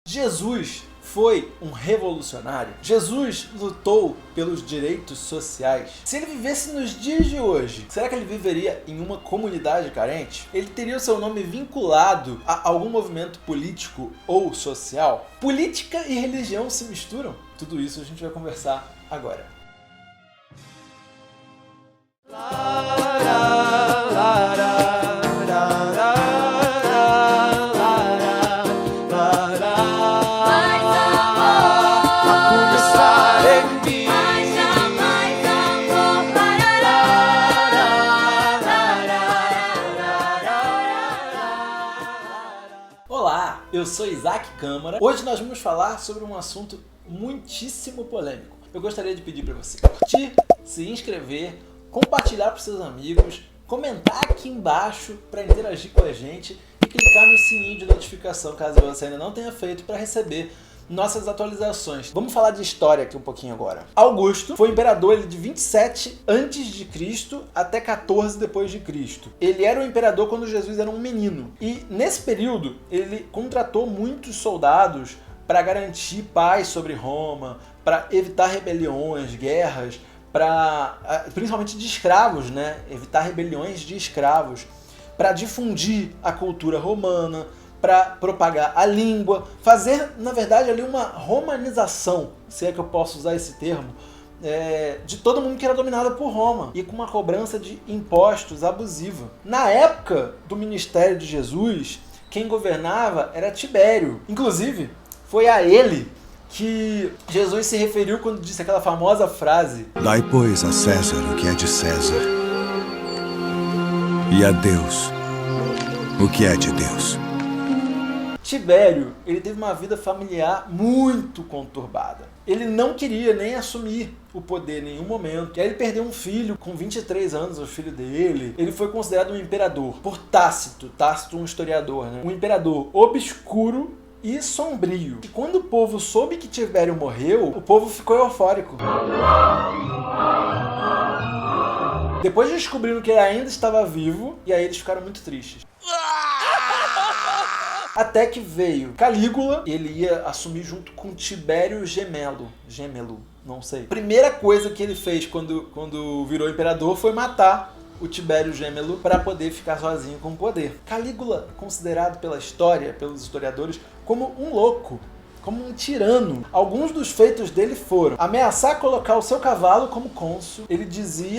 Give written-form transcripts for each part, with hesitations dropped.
Jesus foi um revolucionário? Jesus lutou pelos direitos sociais? Se ele vivesse nos dias de hoje, será que ele viveria em uma comunidade carente? Ele teria o seu nome vinculado a algum movimento político ou social? Política e religião se misturam? Tudo isso a gente vai conversar agora. Olá, eu sou Isaac Câmara. Hoje nós vamos falar sobre um assunto muitíssimo polêmico. Eu gostaria de pedir para você curtir, se inscrever, compartilhar para seus amigos, comentar aqui embaixo para interagir com a gente e clicar no sininho de notificação caso você ainda não tenha feito para receber nossas atualizações. Vamos falar de história aqui um pouquinho agora. Augusto foi imperador de 27 a.C. até 14 depois de Cristo. Ele era o imperador quando Jesus era um menino. E nesse período ele contratou muitos soldados para garantir paz sobre Roma, para evitar rebeliões, guerras, principalmente de escravos, né? Evitar rebeliões de escravos, para difundir a cultura romana, para propagar a língua, fazer, na verdade, ali uma romanização, se é que eu posso usar esse termo, de todo mundo que era dominado por Roma, e com uma cobrança de impostos abusiva. Na época do ministério de Jesus, quem governava era Tibério. Inclusive, foi a ele que Jesus se referiu quando disse aquela famosa frase: Dai, pois, a César o que é de César, e a Deus o que é de Deus. Tibério, ele teve uma vida familiar muito conturbada. Ele não queria nem assumir o poder em nenhum momento. E aí ele perdeu um filho com 23 anos, o filho dele. Ele foi considerado um imperador por Tácito, um historiador, né? Um imperador obscuro e sombrio. E quando o povo soube que Tibério morreu, o povo ficou eufórico. Depois descobriram que ele ainda estava vivo, e aí eles ficaram muito tristes. Até que veio Calígula, ele ia assumir junto com Tibério Gemelo, não sei. Primeira coisa que ele fez quando virou imperador foi matar o Tibério Gemelo para poder ficar sozinho com o poder. Calígula, considerado pela história, pelos historiadores, como um louco, como um tirano. Alguns dos feitos dele foram ameaçar colocar o seu cavalo como cônsul. Ele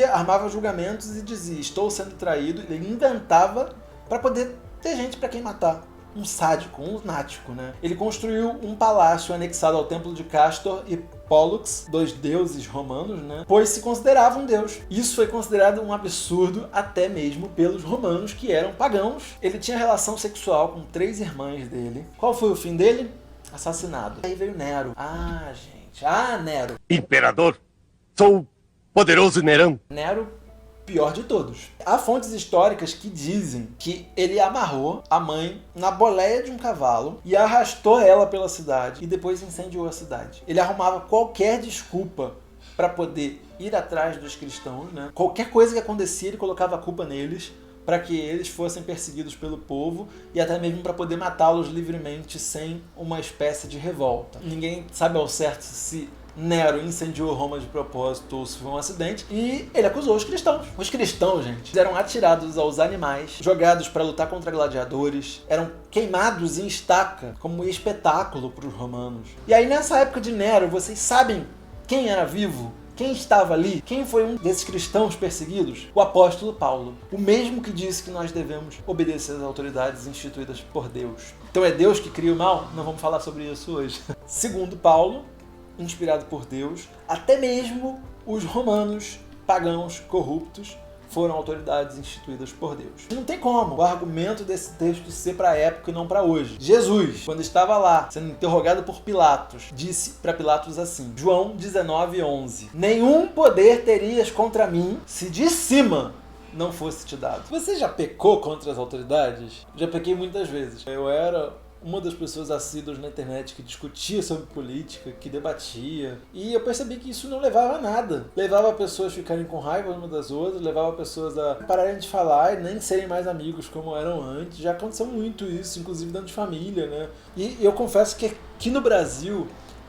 armava julgamentos e dizia: estou sendo traído. Ele inventava para poder ter gente para quem matar. Um sádico, um lunático, né? Ele construiu um palácio anexado ao templo de Castor e Pólux, dois deuses romanos, né? Pois se considerava um deus. Isso foi considerado um absurdo até mesmo pelos romanos, que eram pagãos. Ele tinha relação sexual com 3 irmãs dele. Qual foi o fim dele? Assassinado. Aí veio Nero. Nero. Imperador, sou poderoso Nerão. Nero, pior de todos. Há fontes históricas que dizem que ele amarrou a mãe na boleia de um cavalo e arrastou ela pela cidade e depois incendiou a cidade. Ele arrumava qualquer desculpa para poder ir atrás dos cristãos, né? Qualquer coisa que acontecia, ele colocava a culpa neles para que eles fossem perseguidos pelo povo e até mesmo para poder matá-los livremente sem uma espécie de revolta. Ninguém sabe ao certo se Nero incendiou Roma de propósito ou se foi um acidente, e ele acusou os cristãos. Os cristãos, gente, eram atirados aos animais, jogados para lutar contra gladiadores, eram queimados em estaca como espetáculo para os romanos. E aí nessa época de Nero, vocês sabem quem era vivo? Quem estava ali? Quem foi um desses cristãos perseguidos? O apóstolo Paulo. O mesmo que disse que nós devemos obedecer às autoridades instituídas por Deus. Então é Deus que cria o mal? Não vamos falar sobre isso hoje. Segundo Paulo, inspirado por Deus, até mesmo os romanos pagãos corruptos foram autoridades instituídas por Deus. Não tem como o argumento desse texto ser para a época e não para hoje. Jesus, quando estava lá, sendo interrogado por Pilatos, disse para Pilatos assim, João 19:11, nenhum poder terias contra mim se de cima não fosse te dado. Você já pecou contra as autoridades? Já pequei muitas vezes. Eu era uma das pessoas assíduas na internet que discutia sobre política, que debatia, e eu percebi que isso não levava a nada. Levava pessoas a ficarem com raiva umas das outras, levava pessoas a pararem de falar e nem serem mais amigos como eram antes. Já aconteceu muito isso, inclusive dentro de família, né? E eu confesso que aqui no Brasil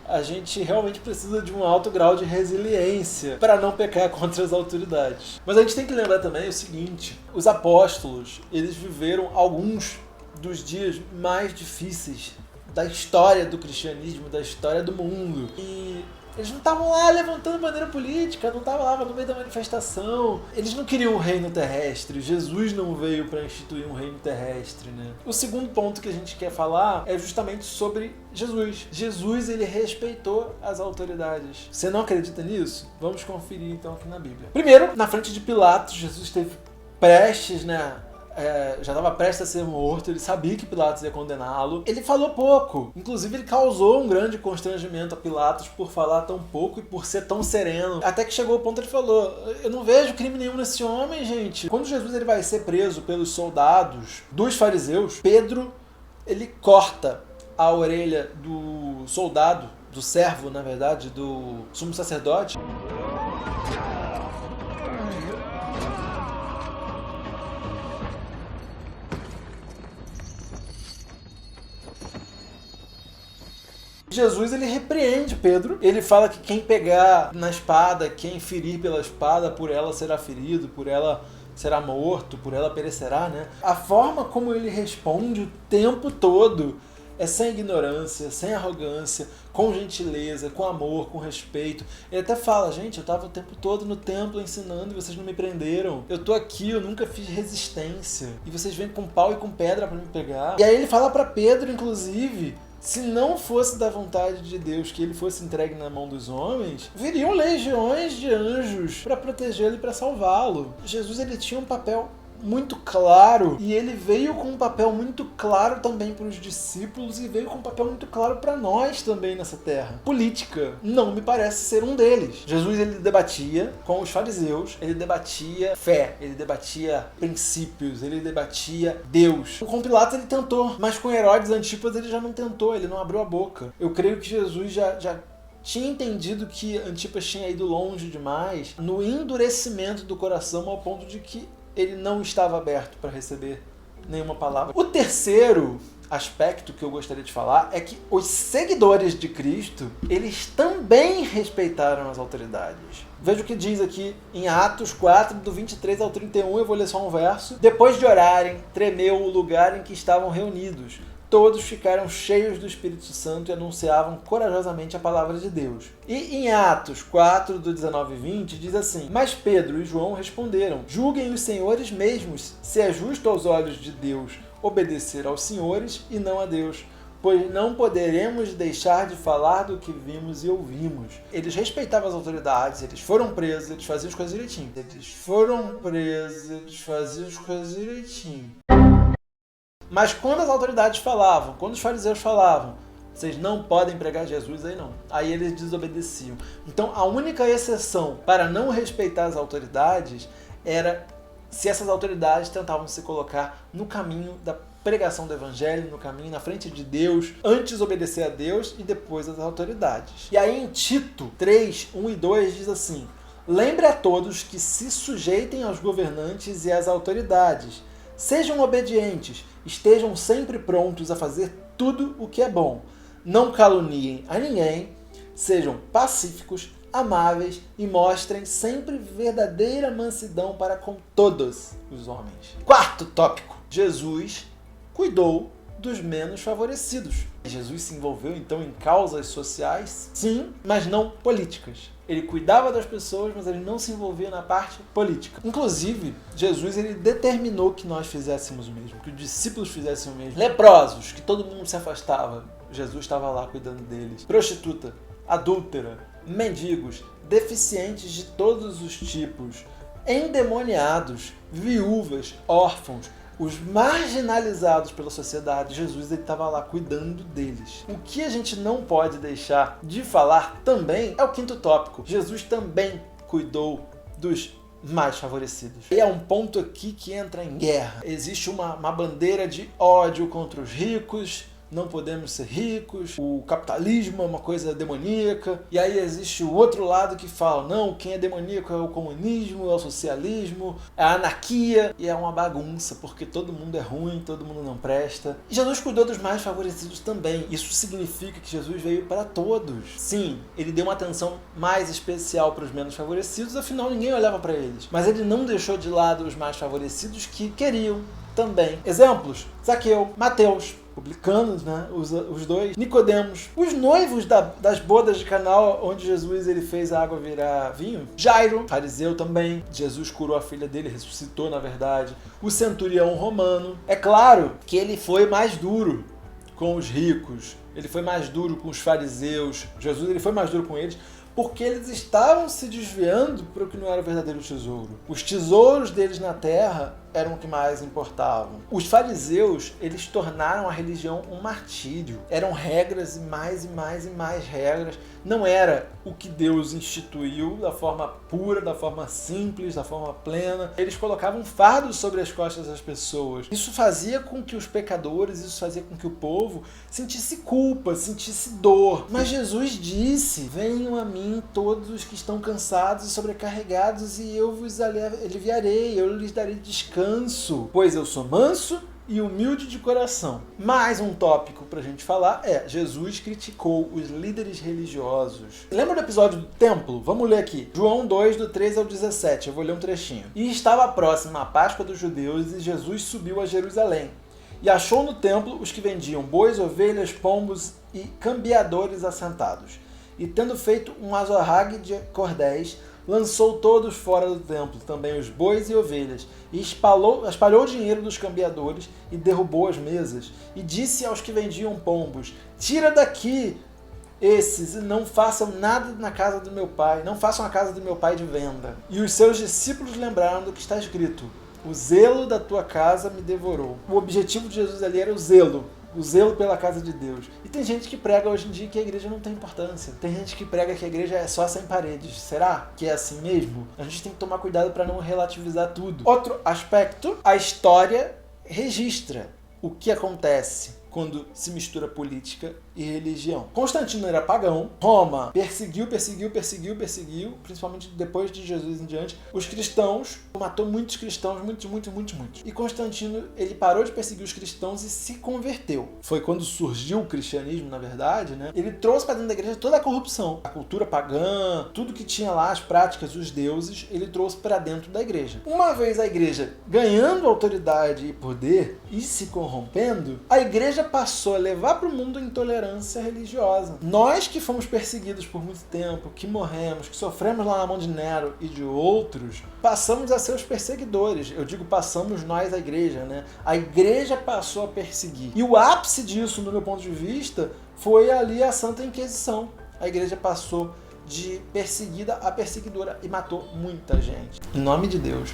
a gente realmente precisa de um alto grau de resiliência para não pecar contra as autoridades. Mas a gente tem que lembrar também o seguinte: os apóstolos, eles viveram alguns dos dias mais difíceis da história do cristianismo, da história do mundo. E eles não estavam lá levantando bandeira política, não estavam lá no meio da manifestação. Eles não queriam um reino terrestre. Jesus não veio para instituir um reino terrestre, né? O segundo ponto que a gente quer falar é justamente sobre Jesus. Jesus, ele respeitou as autoridades. Você não acredita nisso? Vamos conferir então aqui na Bíblia. Primeiro, na frente de Pilatos, Jesus esteve prestes, né? Já estava prestes a ser morto, ele sabia que Pilatos ia condená-lo. Ele falou pouco, inclusive ele causou um grande constrangimento a Pilatos por falar tão pouco e por ser tão sereno. Até que chegou o ponto que ele falou: eu não vejo crime nenhum nesse homem, gente. Quando Jesus ele vai ser preso pelos soldados dos fariseus, Pedro ele corta a orelha do soldado, do servo, na verdade, do sumo sacerdote. Jesus ele repreende Pedro, ele fala que quem pegar na espada, quem ferir pela espada, por ela será ferido, por ela será morto, por ela perecerá, né? A forma como ele responde o tempo todo é sem ignorância, sem arrogância, com gentileza, com amor, com respeito. Ele até fala: gente, eu estava o tempo todo no templo ensinando e vocês não me prenderam. Eu tô aqui, eu nunca fiz resistência. E vocês vêm com pau e com pedra para me pegar. E aí ele fala para Pedro, inclusive, se não fosse da vontade de Deus que ele fosse entregue na mão dos homens, viriam legiões de anjos para protegê-lo e para salvá-lo. Jesus ele tinha um papel muito claro, e ele veio com um papel muito claro também para os discípulos e veio com um papel muito claro para nós também nessa terra. Política não me parece ser um deles. Jesus ele debatia com os fariseus, ele debatia fé, ele debatia princípios, ele debatia Deus. Com Pilatos ele tentou, mas com Herodes Antipas ele já não tentou, ele não abriu a boca. Eu creio que Jesus já tinha entendido que Antipas tinha ido longe demais no endurecimento do coração, ao ponto de que ele não estava aberto para receber nenhuma palavra. O terceiro aspecto que eu gostaria de falar é que os seguidores de Cristo, eles também respeitaram as autoridades. Veja o que diz aqui em Atos 4, do 23 ao 31, eu vou ler só um verso. Depois de orarem, tremeu o lugar em que estavam reunidos. Todos ficaram cheios do Espírito Santo e anunciavam corajosamente a palavra de Deus. E em Atos 4, do 19 e 20, diz assim: mas Pedro e João responderam: julguem os senhores mesmos, se é justo aos olhos de Deus obedecer aos senhores e não a Deus, pois não poderemos deixar de falar do que vimos e ouvimos. Eles respeitavam as autoridades, eles foram presos, eles faziam as coisas direitinho. Mas quando as autoridades falavam, quando os fariseus falavam: vocês não podem pregar Jesus, aí não. Aí eles desobedeciam. Então a única exceção para não respeitar as autoridades era se essas autoridades tentavam se colocar no caminho da pregação do evangelho, no caminho, na frente de Deus, antes obedecer a Deus e depois às autoridades. E aí em Tito 3, 1 e 2 diz assim: lembre a todos que se sujeitem aos governantes e às autoridades. Sejam obedientes, estejam sempre prontos a fazer tudo o que é bom. Não caluniem a ninguém, sejam pacíficos, amáveis e mostrem sempre verdadeira mansidão para com todos os homens. Quarto tópico: Jesus cuidou dos menos favorecidos. Jesus se envolveu então em causas sociais, sim, mas não políticas. Ele cuidava das pessoas, mas ele não se envolvia na parte política. Inclusive, Jesus ele determinou que nós fizéssemos o mesmo, que os discípulos fizessem o mesmo. Leprosos, que todo mundo se afastava, Jesus estava lá cuidando deles. Prostituta, adúltera, mendigos, deficientes de todos os tipos, endemoniados, viúvas, órfãos, os marginalizados pela sociedade, Jesus estava lá cuidando deles. O que a gente não pode deixar de falar também é o quinto tópico. Jesus também cuidou dos mais favorecidos. E é um ponto aqui que entra em guerra. Existe uma bandeira de ódio contra os ricos, não podemos ser ricos, o capitalismo é uma coisa demoníaca, e aí existe o outro lado que fala, não, quem é demoníaco é o comunismo, é o socialismo, é a anarquia, e é uma bagunça, porque todo mundo é ruim, todo mundo não presta. E Jesus cuidou dos mais favorecidos também. Isso significa que Jesus veio para todos. Sim, ele deu uma atenção mais especial para os menos favorecidos, afinal ninguém olhava para eles. Mas ele não deixou de lado os mais favorecidos que queriam também. Exemplos: Zaqueu, Mateus, publicanos, né? Os dois, Nicodemos, os noivos das bodas de Caná, onde Jesus ele fez a água virar vinho, Jairo, fariseu também, Jesus curou a filha dele, ressuscitou na verdade, o centurião romano. É claro que ele foi mais duro com os ricos, ele foi mais duro com os fariseus, Jesus ele foi mais duro com eles, porque eles estavam se desviando para o que não era o verdadeiro tesouro. Os tesouros deles na terra eram o que mais importavam. Os fariseus, eles tornaram a religião um martírio. Eram regras e mais e mais e mais regras. Não era o que Deus instituiu da forma pura, da forma simples, da forma plena. Eles colocavam fardos sobre as costas das pessoas. Isso fazia com que os pecadores, isso fazia com que o povo sentisse culpa, sentisse dor. Mas Jesus disse: venham a mim todos os que estão cansados e sobrecarregados, e eu vos aliviarei, eu lhes darei descanso, pois eu sou manso e humilde de coração. Mais um tópico pra gente falar é: Jesus criticou os líderes religiosos. Lembra do episódio do templo? Vamos ler aqui. João 2, do 13 ao 17. Eu vou ler um trechinho. E estava próxima a Páscoa dos judeus, e Jesus subiu a Jerusalém. E achou no templo os que vendiam bois, ovelhas, pombos e cambiadores assentados. E tendo feito um azorrague de cordéis, lançou todos fora do templo, também os bois e ovelhas, e espalhou o dinheiro dos cambiadores e derrubou as mesas. E disse aos que vendiam pombos: tira daqui esses e não façam nada na casa do meu pai, não façam a casa do meu pai de venda. E os seus discípulos lembraram do que está escrito: o zelo da tua casa me devorou. O objetivo de Jesus ali era o zelo pela casa de Deus. E tem gente que prega hoje em dia que a igreja não tem importância. Tem gente que prega que a igreja é só sem paredes. Será que é assim mesmo? A gente tem que tomar cuidado para não relativizar tudo. Outro aspecto: a história registra o que acontece quando se mistura política e religião. Constantino era pagão, Roma perseguiu, principalmente depois de Jesus em diante, os cristãos, matou muitos cristãos, muitos. E Constantino, ele parou de perseguir os cristãos e se converteu. Foi quando surgiu o cristianismo, na verdade, né? Ele trouxe para dentro da igreja toda a corrupção, a cultura pagã, tudo que tinha lá, as práticas, os deuses, ele trouxe para dentro da igreja. Uma vez a igreja ganhando autoridade e poder e se corrompendo, a igreja passou a levar para o mundo a intolerância religiosa. Nós que fomos perseguidos por muito tempo, que morremos, que sofremos lá na mão de Nero e de outros, passamos a ser os perseguidores. Eu digo passamos nós, a igreja, né? A igreja passou a perseguir. E o ápice disso, no meu ponto de vista, foi ali a Santa Inquisição. A igreja passou de perseguida a perseguidora e matou muita gente. Em nome de Deus.